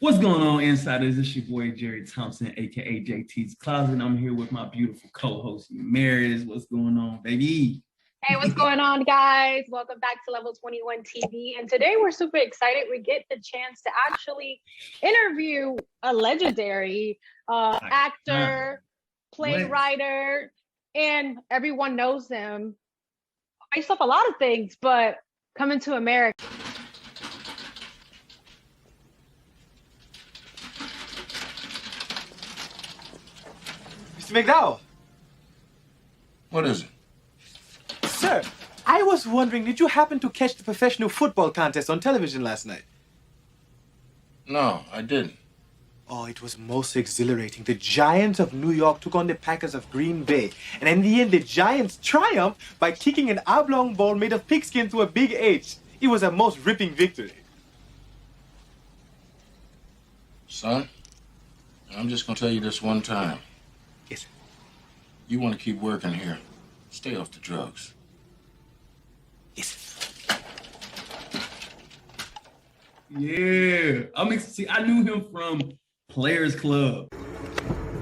What's going on, insiders? It's your boy Jerry Thompson, aka JT's Closet. I'm here with my beautiful co-host Maris. What's going on, baby? Hey, what's going on, guys? Welcome back to Level 21 TV. And today we're super excited. We get the chance to actually interview a legendary actor, playwright, and everyone knows him based off a lot of things, but coming to America. Mr. McDowell. What is it? Sir, I was wondering, did you happen to catch the professional football contest on television last night? No, I didn't. Oh, it was most exhilarating. The Giants of New York took on the Packers of Green Bay. And in the end, the Giants triumphed by kicking an oblong ball made of pigskin to a big H. It was a most ripping victory. Son, I'm just going to tell you this one time. Yes, sir. You want to keep working here. Stay off the drugs. Yes. Yeah, I knew him from Players Club.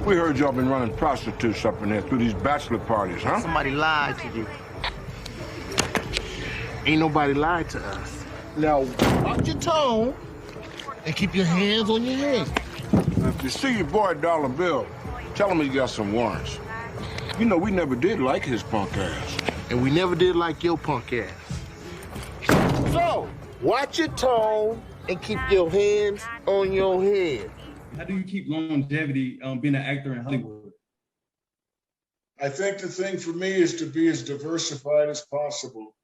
We heard y'all been running prostitutes up in there through these bachelor parties, huh? Somebody lied to you. Ain't nobody lied to us. Now, watch your tone and keep your hands on your head. If you see your boy Dollar Bill, tell him he got some warrants. You know, we never did like his punk ass. And we never did like your punk ass. So, watch your tone and keep your hands on your head. How do you keep longevity being an actor in Hollywood? I think the thing for me is to be as diversified as possible,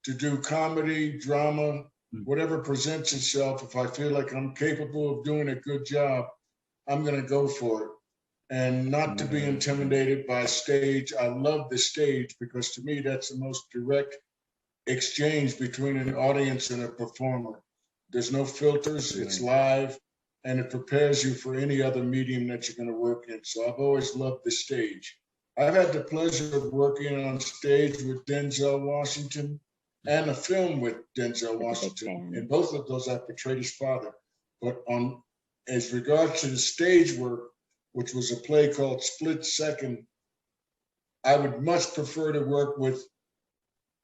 to do comedy, drama, whatever presents itself. If I feel like I'm capable of doing a good job, I'm going to go for it. And not to be intimidated by stage. I love the stage because to me, that's the most direct exchange between an audience and a performer. There's no filters, it's live, and it prepares you for any other medium that you're going to work in. So I've always loved the stage. I've had the pleasure of working on stage with Denzel Washington and a film with Denzel Washington. In both of those, I portrayed his father. But as regards to the stage work, which was a play called Split Second, I would much prefer to work with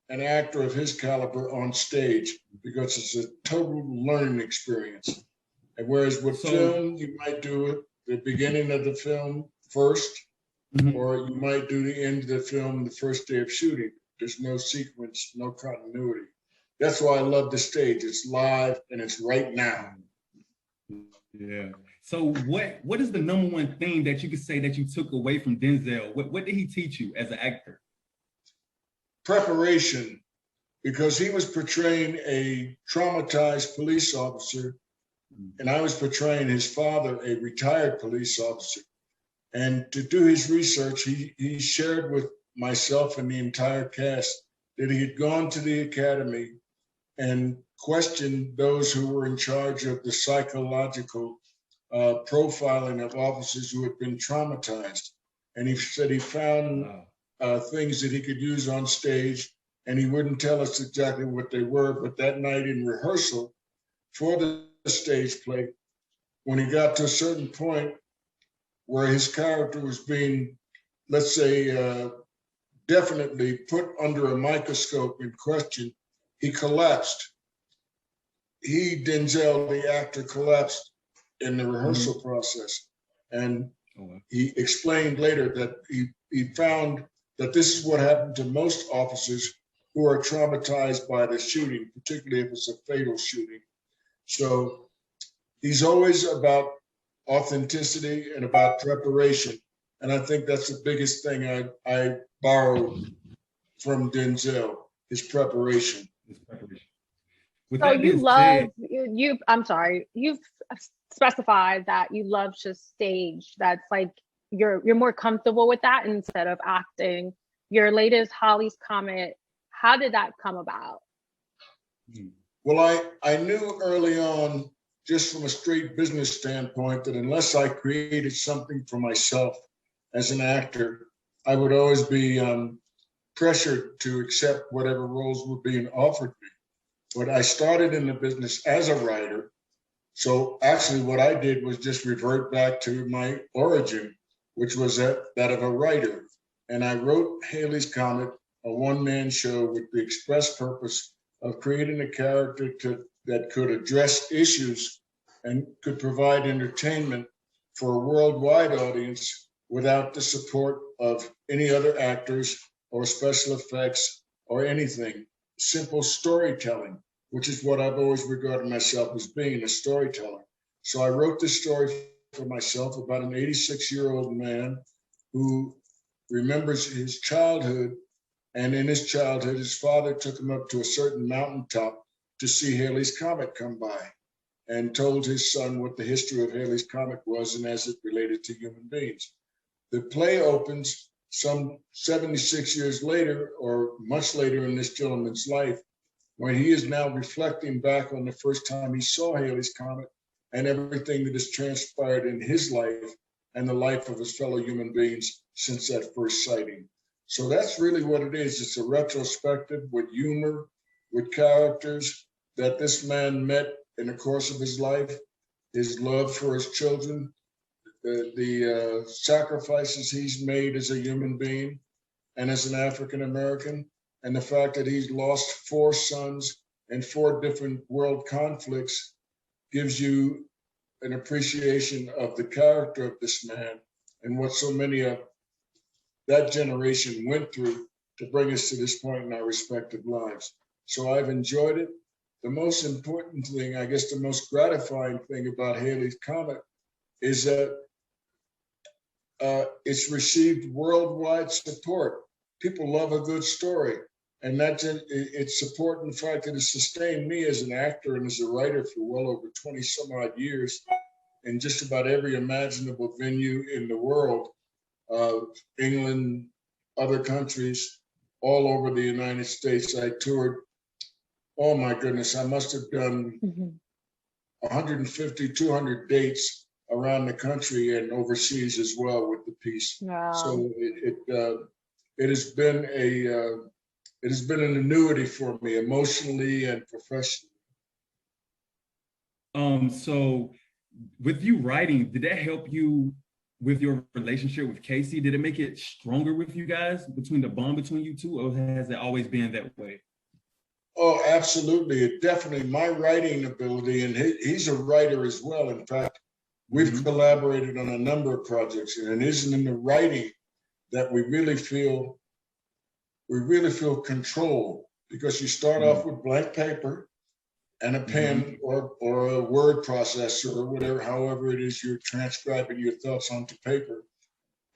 an actor of his caliber on stage because it's a total learning experience. And whereas with film, you might do it the beginning of the film first, or you might do the end of the film the first day of shooting. There's no sequence, no continuity. That's why I love the stage. It's live and it's right now. Yeah. So what is the number one thing that you could say that you took away from Denzel? What did he teach you as an actor? Preparation, because he was portraying a traumatized police officer, and I was portraying his father, a retired police officer. And to do his research, he shared with myself and the entire cast that he had gone to the academy and questioned those who were in charge of the psychological profiling of officers who had been traumatized. And he said he found things that he could use on stage, and he wouldn't tell us exactly what they were, but that night in rehearsal for the stage play, when he got to a certain point where his character was being, let's say, definitely put under a microscope and questioned, he collapsed. Denzel, the actor, collapsed in the rehearsal process. And he explained later that he found that this is what happened to most officers who are traumatized by the shooting, particularly if it's a fatal shooting. So he's always about authenticity and about preparation. And I think that's the biggest thing I borrowed from Denzel, his preparation. So you've specified that you love just stage. That's like you're more comfortable with that instead of acting. Your latest Holly's Comet, how did that come about? Well, I knew early on, just from a straight business standpoint, that unless I created something for myself as an actor, I would always be pressured to accept whatever roles were being offered me. But I started in the business as a writer, So actually what I did was just revert back to my origin, which was that of a writer. And I wrote Halley's Comet, a one-man show with the express purpose of creating a character that could address issues and could provide entertainment for a worldwide audience without the support of any other actors or special effects or anything. Simple storytelling, which is what I've always regarded myself as being, a storyteller. So I wrote this story for myself about an 86-year-old man who remembers his childhood. And in his childhood, his father took him up to a certain mountaintop to see Halley's Comet come by, and told his son what the history of Halley's Comet was and as it related to human beings. The play opens some 76 years later, or much later in this gentleman's life, when he is now reflecting back on the first time he saw Halley's Comet and everything that has transpired in his life and the life of his fellow human beings since that first sighting. So that's really what it is. It's a retrospective with humor, with characters that this man met in the course of his life, his love for his children, the sacrifices he's made as a human being and as an African American, and the fact that he's lost 4 sons in 4 different world conflicts gives you an appreciation of the character of this man and what so many of that generation went through to bring us to this point in our respective lives. So I've enjoyed it. The most important thing, I guess the most gratifying thing about Halley's Comet is that it's received worldwide support. People love a good story. And that's its support and the fact that it sustained me as an actor and as a writer for well over 20 some odd years in just about every imaginable venue in the world, England, other countries, all over the United States. I toured, oh my goodness, I must have done 150, 200 dates around the country and overseas as well with the piece. Wow. So it has been an annuity for me emotionally and professionally. So with you writing, did that help you with your relationship with Casey? Did it make it stronger with you guys, between the bond between you two, or has it always been that way? Oh, absolutely. It definitely, my writing ability, and he's a writer as well. In fact, we've collaborated on a number of projects, and it isn't in the writing that we really feel control, because you start off with blank paper and a pen or a word processor or whatever, however it is you're transcribing your thoughts onto paper,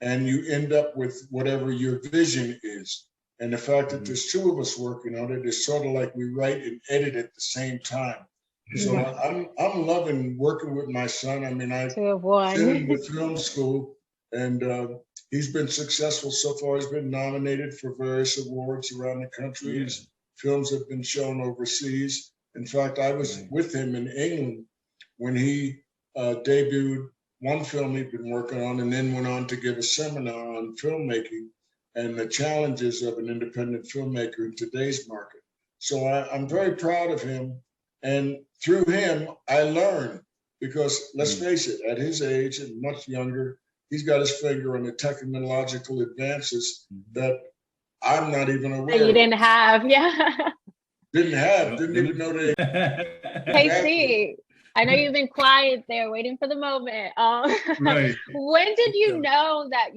and you end up with whatever your vision is. And the fact that there's 2 of us working on it is sort of like we write and edit at the same time. So I'm loving working with my son. I mean, I sent him to film school, and he's been successful so far. He's been nominated for various awards around the country. His films have been shown overseas. In fact, I was with him in England when he debuted one film he'd been working on, and then went on to give a seminar on filmmaking and the challenges of an independent filmmaker in today's market. So I'm very proud of him. And through him, I learned, because let's face it, at his age and much younger, he's got his finger on the technological advances that I'm not even aware of. You didn't have, Didn't even know they. Casey, I know you've been quiet there, waiting for the moment. Right. When did you know that,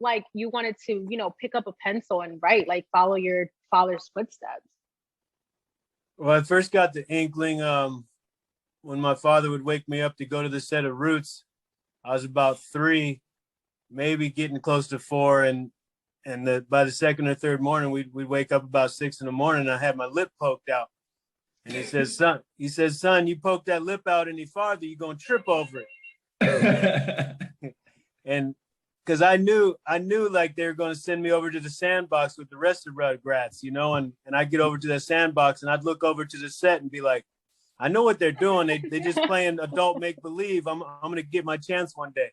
like you wanted to, pick up a pencil and write, like follow your father's footsteps? Well, I first got the inkling when my father would wake me up to go to the set of Roots. I was about 3, maybe getting close to 4, and by the second or third morning, we'd wake up about 6 in the morning, and I had my lip poked out. And he says, son, you poke that lip out any farther, you're going to trip over it. And because I knew like they were going to send me over to the sandbox with the rest of Rugrats, and I'd get over to that sandbox and I'd look over to the set and be like, I know what they're doing. They just playing adult make-believe. I'm going to get my chance one day.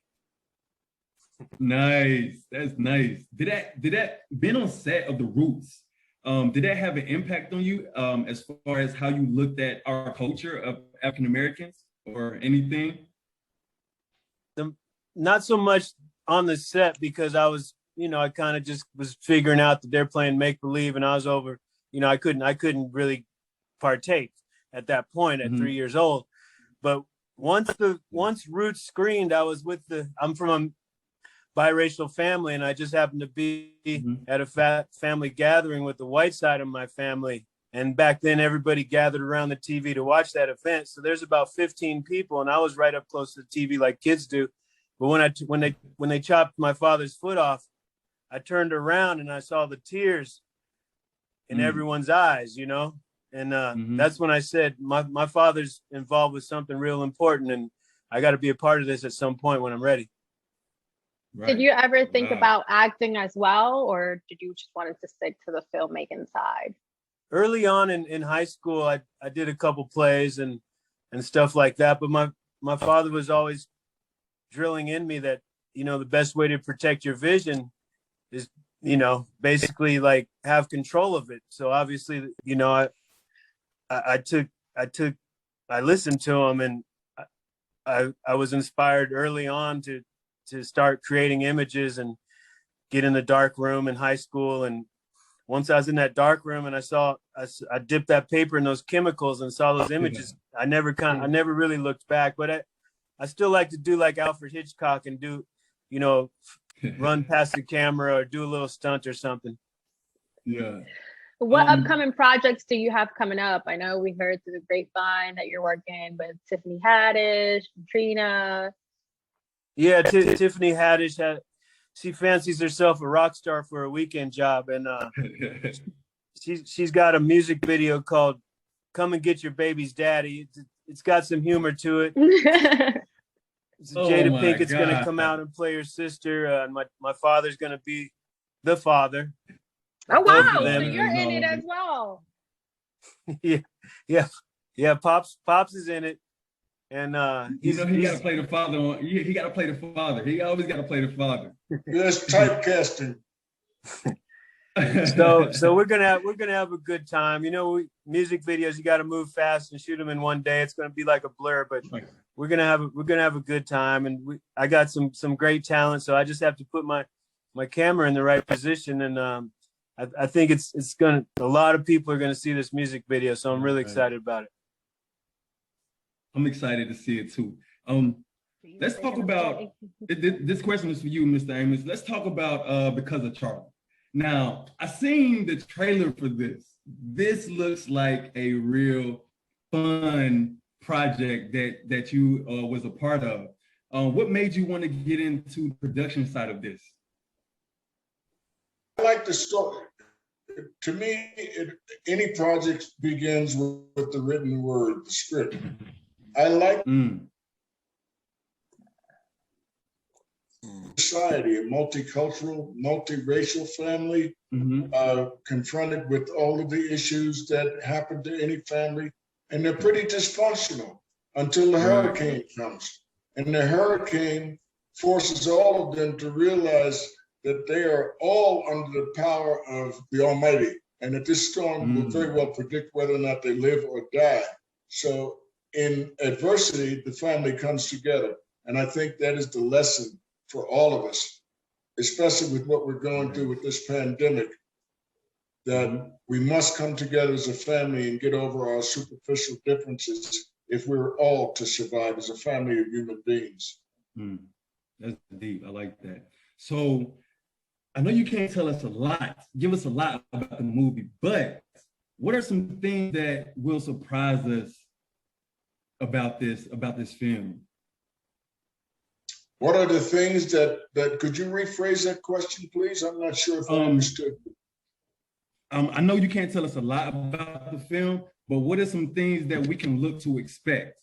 Nice. That's nice. Did that being on set of the Roots, did that have an impact on you as far as how you looked at our culture of African Americans or anything? Not so much on the set, because I was, I kind of just was figuring out that they're playing make believe, and I was over. I couldn't really partake at that point at 3 years old. But once Roots screened, I'm from a biracial family, and I just happened to be at a family gathering with the white side of my family. And back then, everybody gathered around the TV to watch that event. So there's about 15 people, and I was right up close to the TV like kids do. But when they chopped my father's foot off, I turned around and I saw the tears in everyone's eyes, And that's when I said, my father's involved with something real important, and I got to be a part of this at some point when I'm ready. Right. Did you ever think about acting as well, or did you just wanted to stick to the filmmaking side? Early on in high school, I did a couple plays and stuff like that. But my father was always drilling in me that, the best way to protect your vision is, basically like have control of it. So obviously, I listened to him, and I was inspired early on to start creating images and get in the dark room in high school. And once I was in that dark room and I dipped that paper in those chemicals and saw those images, I never really looked back. But I still like to do like Alfred Hitchcock and do, run past the camera or do a little stunt or something. Yeah. What upcoming projects do you have coming up? I know we heard through the grapevine that you're working with Tiffany Haddish, Trina. Yeah, Tiffany Haddish, she fancies herself a rock star for a weekend job, and she's got a music video called "Come and Get Your Baby's Daddy." It's got some humor to it. Jada Pinkett's going to come out and play her sister, and my father's going to be the father. Oh wow! So you're in it as well. Yeah. Pops is in it. And he got to play the father. He got to play the father. He always got to play the father. That's typecasting. So we're gonna have a good time. Music videos, you got to move fast and shoot them in one day. It's gonna be like a blur, but we're gonna have a good time. And I got some great talent, so I just have to put my camera in the right position. And I think it's gonna. A lot of people are gonna see this music video, so I'm really excited about it. I'm excited to see it too. Let's talk about this question is for you, Mr. Amos. Let's talk about Because of Charlie. Now, I seen the trailer for this. This looks like a real fun project that you was a part of. What made you want to get into the production side of this? I like the story. To me, any project begins with the written word, the script. I like society, a multicultural, multiracial family, confronted with all of the issues that happen to any family, and they're pretty dysfunctional until the hurricane comes. And the hurricane forces all of them to realize that they are all under the power of the Almighty, and that this storm will very well predict whether or not they live or die. So in adversity, the family comes together. And I think that is the lesson for all of us, especially with what we're going through with this pandemic, that we must come together as a family and get over our superficial differences if we're all to survive as a family of human beings. That's deep. I like that. So I know you can't tell us a lot, give us a lot about the movie, but what are some things that will surprise us about this film? What are the things that could you rephrase that question, please? I'm not sure if I understood. I know you can't tell us a lot about the film, but what are some things that we can look to expect?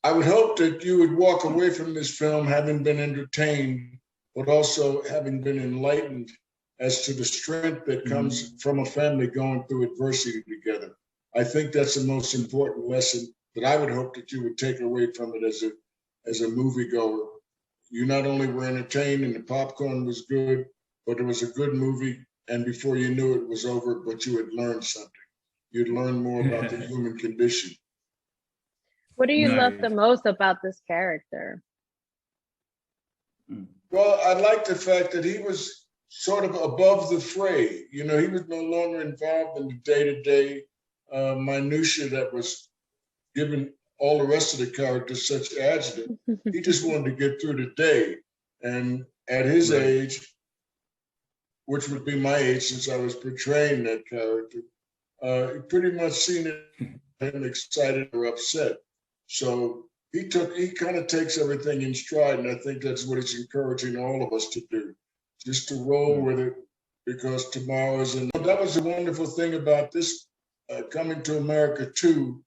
I would hope that you would walk away from this film having been entertained, but also having been enlightened as to the strength that comes from a family going through adversity together. I think that's the most important lesson that I would hope that you would take away from it as a moviegoer. You not only were entertained and the popcorn was good, but it was a good movie, and before you knew it was over, but you had learned something. you'd learn more about the human condition. What do you love the Nice. most about this character? Well, I like the fact that he was sort of above the fray. You know, he was no longer involved in the day-to-day minutia that was given all the rest of the characters such adjective. He just wanted to get through the day. And at his Right. age, which would be my age since I was portraying that character, pretty much seen him excited or upset. So he kind of takes everything in stride, and I think that's what he's encouraging all of us to do, just to roll with it, because tomorrow is in. That was the wonderful thing about this Coming to America 2,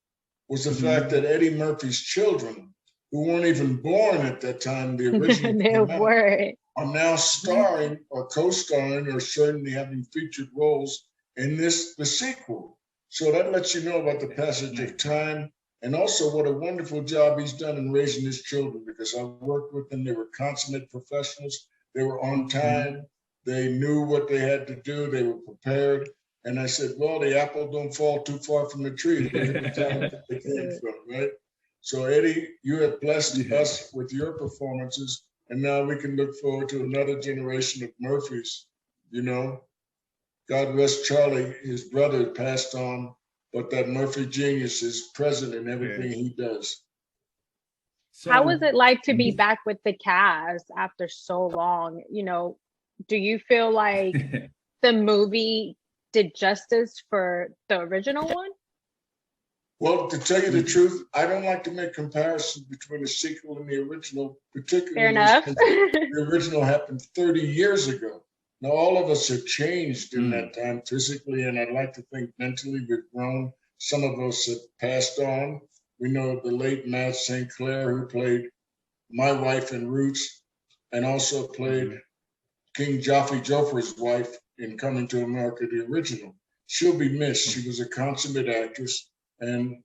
was the fact that Eddie Murphy's children, who weren't even born at that time, the original They came out, were. are now starring or co-starring or certainly having featured roles in the sequel. So that lets you know about the passage of time, and also what a wonderful job he's done in raising his children, because I worked with them. They were consummate professionals. They were on time. They knew what they had to do. They were prepared. And I said, well, the apple don't fall too far from the tree. Look at the time that they came from, right? So Eddie, you have blessed us with your performances, and now we can look forward to another generation of Murphys. You know, God rest Charlie, his brother passed on, but that Murphy genius is present in everything he does. So, How was it like to be back with the cast after so long? You know, do you feel like the movie did justice for the original one? Well, to tell you the truth, I don't like to make comparisons between the sequel and the original, particularly Fair enough. because the original happened 30 years ago. Now, all of us have changed in that time physically, and I'd like to think mentally we've grown. Some of us have passed on. We know the late Matt St. Clair, who played my wife in Roots, and also played King Joffrey Joffrey's wife in Coming to America, the original. She'll be missed. She was a consummate actress, and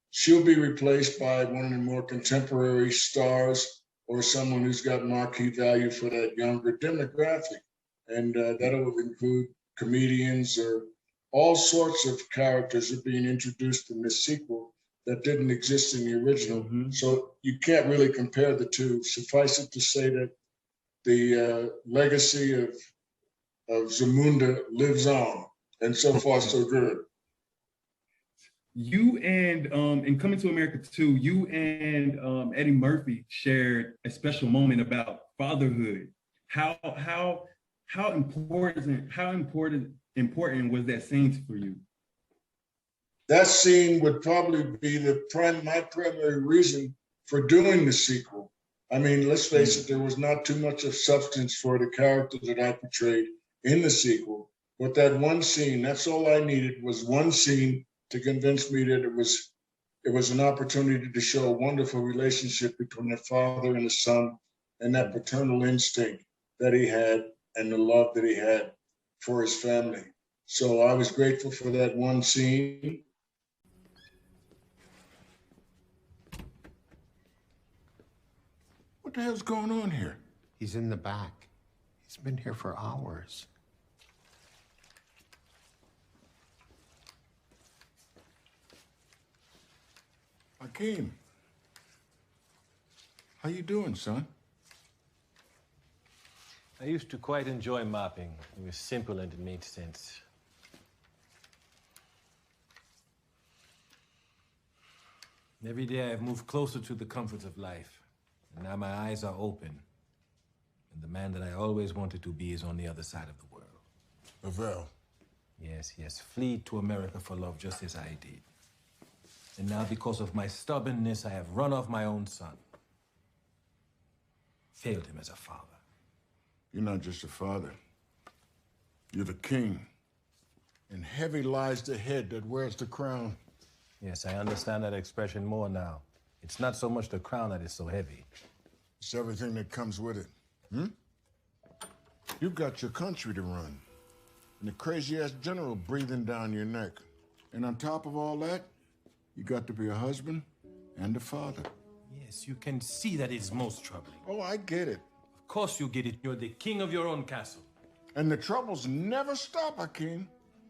she'll be replaced by one of the more contemporary stars or someone who's got marquee value for that younger demographic. And that'll include comedians, or all sorts of characters are being introduced in this sequel that didn't exist in the original. So you can't really compare the two. Suffice it to say that the legacy of Zamunda lives on, and so far so good. You and in Coming to America 2, you and Eddie Murphy shared a special moment about fatherhood. How important was that scene for you? That scene would probably be my primary reason for doing the sequel. I mean, let's face it, there was not too much of substance for the character that I portrayed in the sequel. But that one scene, that's all I needed, was one scene to convince me that it was an opportunity to show a wonderful relationship between a father and a son, and that paternal instinct that he had and the love that he had for his family. So I was grateful for that one scene. What the hell's going on here? He's in the back. He's been here for hours. Hakeem. How you doing, son? I used to quite enjoy mopping. It was simple and it made sense. Every day I've moved closer to the comforts of life. And now my eyes are open. And the man that I always wanted to be is on the other side of the world. Lavelle. Yes. Flee to America for love, just as I did. And now, because of my stubbornness, I have run off my own son. Failed him as a father. You're not just a father. You're the king. And heavy lies the head that wears the crown. Yes, I understand that expression more now. It's not so much the crown that is so heavy. It's everything that comes with it. You've got your country to run. And the crazy-ass general breathing down your neck. And on top of all that, you got to be a husband and a father. Yes, you can see that it's most troubling. Oh, I get it. Of course you get it. You're the king of your own castle. And the troubles never stop, Hakeem.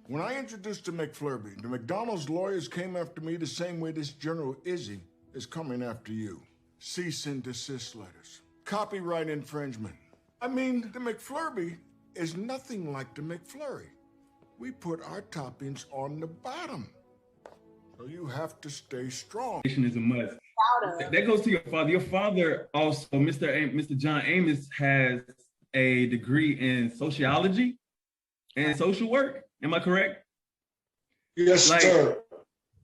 When I introduced to McFlurby, the McDonald's lawyers came after me the same way this General Izzy is coming after you. Cease and desist letters. Copyright infringement. I mean, the McFlurby is nothing like the McFlurry. We put our toppings on the bottom. So you have to stay strong. Is a must. That goes to your father. Your father also, Mr. John Amos, has a degree in sociology and social work. Am I correct? Yes, sir.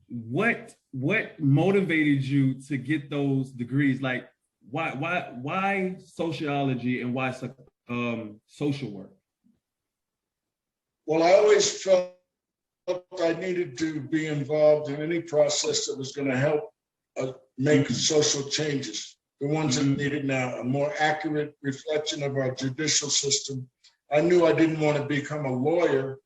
What motivated you to get those degrees? Like, why sociology and why social work? Well, I always felt I needed to be involved in any process that was going to help make social changes, the ones that needed now, a more accurate reflection of our judicial system. I knew I didn't want to become a lawyer,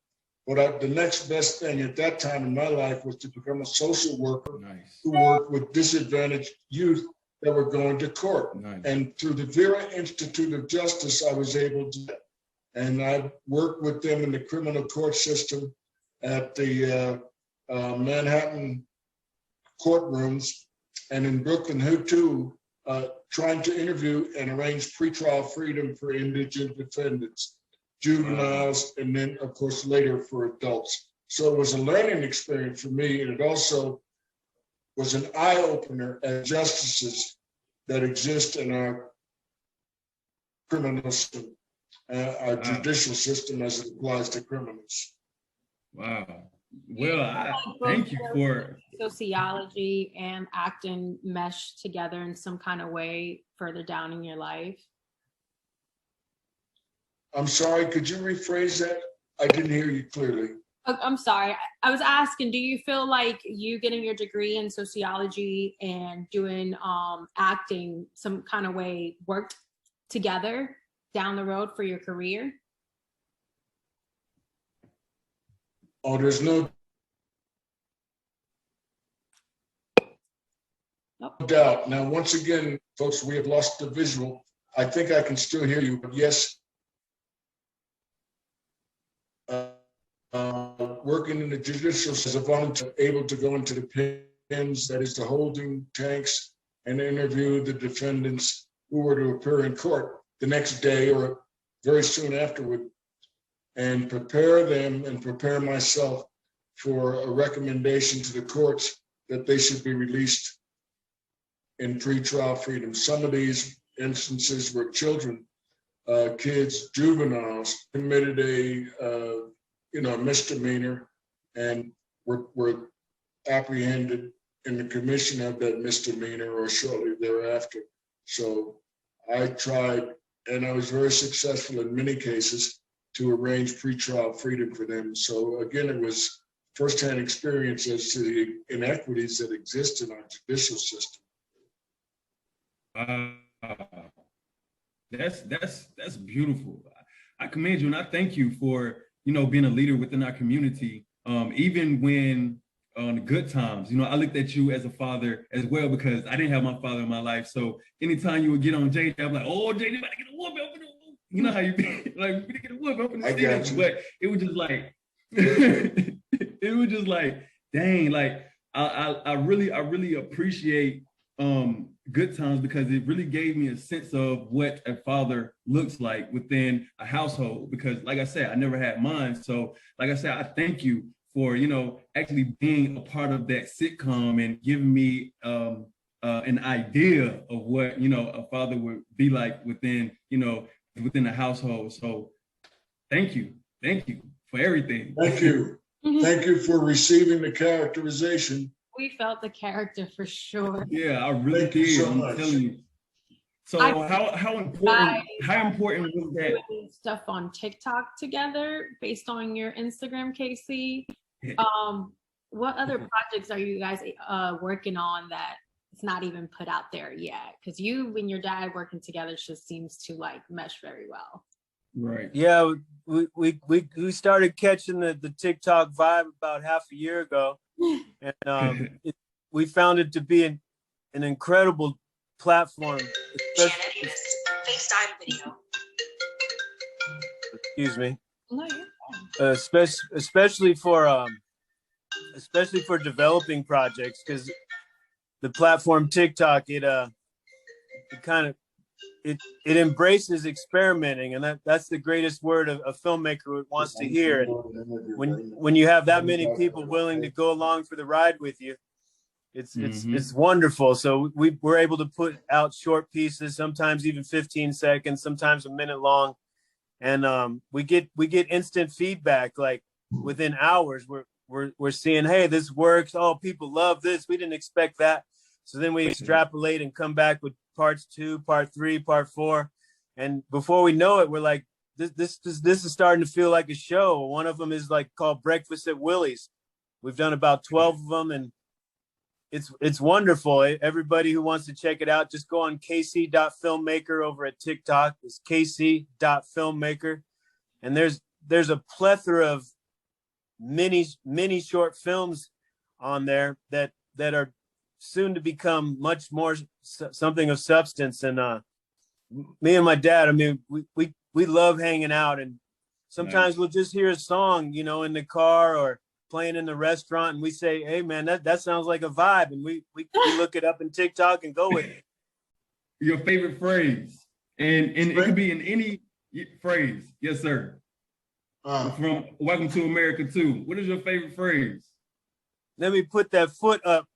but the next best thing at that time in my life was to become a social worker who worked with disadvantaged youth that were going to court. And through the Vera Institute of Justice, I was able to, and I worked with them in the criminal court system at the Manhattan courtrooms, and in Brooklyn too, trying to interview and arrange pretrial freedom for indigent defendants, juveniles, and then of course later for adults. So it was a learning experience for me, and it also was an eye-opener at justices that exist in our criminal system, our judicial system as it applies to criminals. Wow. Well, thank you for sociology and acting mesh together in some kind of way further down in your life. I'm sorry, could you rephrase that? I didn't hear you clearly. I'm sorry. I was asking, do you feel like you getting your degree in sociology and doing acting some kind of way worked together down the road for your career? Oh, there's no doubt. Now, once again, folks, we have lost the visual. I think I can still hear you, but yes, working in the judicial as a volunteer, able to go into the pens, that is the holding tanks, and interview the defendants who were to appear in court the next day or very soon afterward, and prepare them and prepare myself for a recommendation to the courts that they should be released in pretrial freedom. Some of these instances were children, kids, juveniles, committed a misdemeanor and were apprehended in the commission of that misdemeanor or shortly thereafter. So I tried, and I was very successful in many cases, to arrange pretrial freedom for them. So again, it was firsthand experience as to the inequities that exist in our judicial system. That's beautiful. I commend you and I thank you for being a leader within our community. Even when on the good times, I looked at you as a father as well, because I didn't have my father in my life. So anytime you would get on JJ, I'm like, oh, JJ about to get a whooping. You know how you be like, we get a whoop up in the stadium, but it was just like, dang, like I really appreciate good times, because it really gave me a sense of what a father looks like within a household. Because like I said, I never had mine. So like I said, I thank you for, actually being a part of that sitcom and giving me an idea of what, a father would be like within the household. So thank you for everything. Thank you. Thank you for receiving the characterization. We felt the character for sure. Yeah, I really did. I'm telling you. So how important was that? Stuff on TikTok together based on your Instagram, Casey. What other projects are you guys working on that it's not even put out there yet? Because you and your dad working together just seems to like mesh very well. Right. Yeah, we started catching the TikTok vibe about half a year ago, and we found it to be an incredible platform. FaceTime video. Excuse me. No, you're fine. especially for developing projects, because the platform TikTok, it embraces experimenting, and that's the greatest word a filmmaker wants to hear. And when you have that many people willing to go along for the ride with you, it's wonderful. So we're able to put out short pieces, sometimes even 15 seconds, sometimes a minute long, and we get instant feedback. Like within hours, we're seeing, hey, this works. Oh, people love this. We didn't expect that. So then we extrapolate and come back with parts 2, part 3, part 4, and before we know it, we're like, this is starting to feel like a show. One of them is like called Breakfast at Willie's. We've done about 12 of them, and it's wonderful. Everybody who wants to check it out, just go on kc.filmmaker over at TikTok. It's kc.filmmaker, and there's a plethora of mini short films on there that are soon to become much more something of substance. And me and my dad, I mean, we love hanging out, and sometimes we'll just hear a song, in the car or playing in the restaurant, and we say, hey man, that sounds like a vibe, and we look it up in TikTok and go with it. Your favorite phrase, and it could be in any phrase. Yes, sir. From Welcome to America 2. What is your favorite phrase? Let me put that foot up.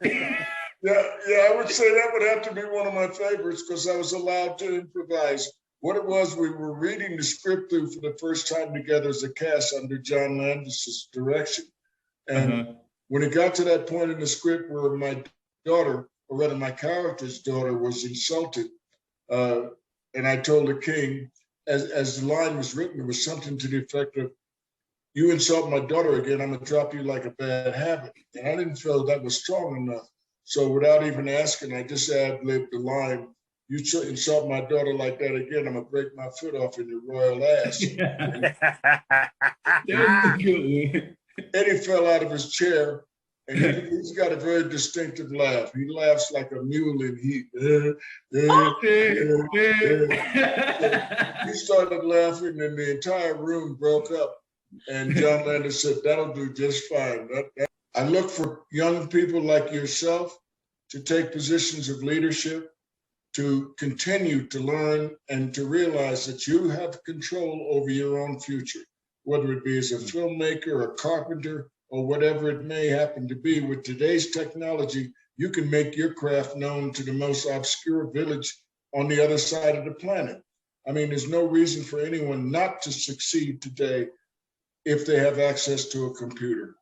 Yeah, I would say that would have to be one of my favorites, because I was allowed to improvise. What it was, we were reading the script through for the first time together as a cast under John Landis's direction. And when it got to that point in the script where my daughter, or rather my character's daughter, was insulted, and I told the king, as the line was written, it was something to the effect of, you insult my daughter again, I'm gonna drop you like a bad habit. And I didn't feel that was strong enough. So without even asking, I just ad-libbed the line, you insult my daughter like that again, I'm gonna break my foot off in your royal ass. Eddie fell out of his chair, and he's got a very distinctive laugh. He laughs like a mule in heat. He started laughing, and the entire room broke up. And John Landis said, that'll do just fine. I look for young people like yourself to take positions of leadership, to continue to learn, and to realize that you have control over your own future, whether it be as a filmmaker, a carpenter, or whatever it may happen to be. With today's technology, you can make your craft known to the most obscure village on the other side of the planet. I mean, there's no reason for anyone not to succeed today if they have access to a computer.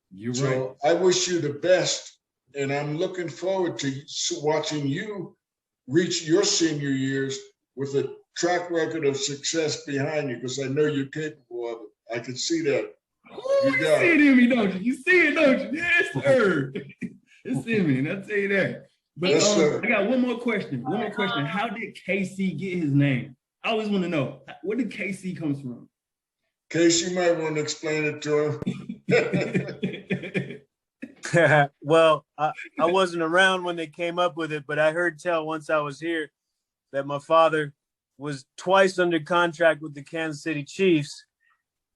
You're right. So I wish you the best, and I'm looking forward to watching you reach your senior years with a track record of success behind you, because I know you're capable of it. I can see that. Ooh, you see it in me, don't you? You see it, don't you? Yes, sir. It's in me, and I'll tell you that. But Yes, sir. I got one more question. How did KC get his name? I always want to know, where did KC comes from? Casey, you might want to explain it to him. Well, I wasn't around when they came up with it, but I heard tell once I was here that my father was twice under contract with the Kansas City Chiefs,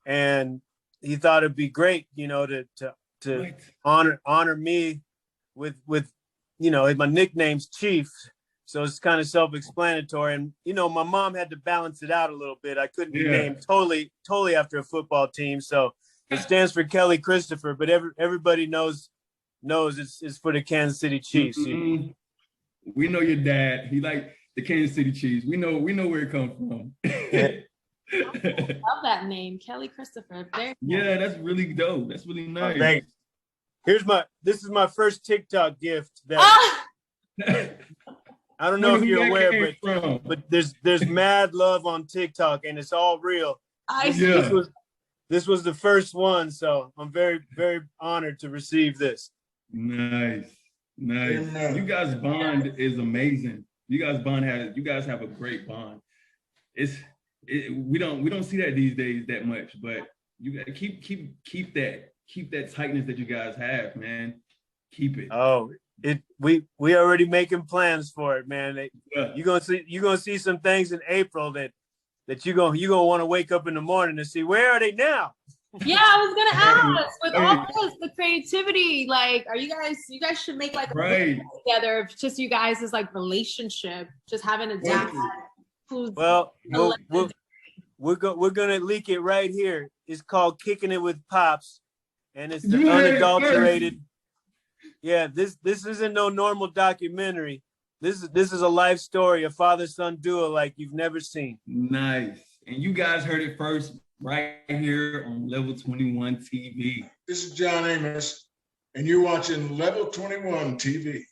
and he thought it'd be great, to honor me with my nickname's Chief. So it's kind of self-explanatory. And, my mom had to balance it out a little bit. I couldn't be named totally after a football team. So it stands for Kelly Christopher, but everybody knows it's for the Kansas City Chiefs. Mm-hmm. We know your dad. He like the Kansas City Chiefs. We know where it comes from. I love that name, Kelly Christopher. Very cool. Yeah, that's really dope. That's really nice. This is my first TikTok gift that I don't know if you're aware, but there's mad love on TikTok, and it's all real. This was the first one, so I'm very, very honored to receive this. Nice. You guys' bond is amazing. You guys have a great bond. We don't see that these days that much, but you gotta keep that tightness that you guys have, man. Keep it. Oh, we already making plans for it, man. You're gonna see some things in April that that you gonna want to wake up in the morning and see where are they now. Yeah, I was gonna ask with all this, the creativity, like, are you guys should make like a Right. book together of just you guys' like relationship, just having a dad who's Well, we're gonna leak it right here. It's called Kicking It with Pops, and it's the unadulterated. Yeah, this isn't no normal documentary. This is a life story, a father-son duo like you've never seen. Nice. And you guys heard it first right here on Level 21 TV. This is John Amos, and you're watching Level 21 TV.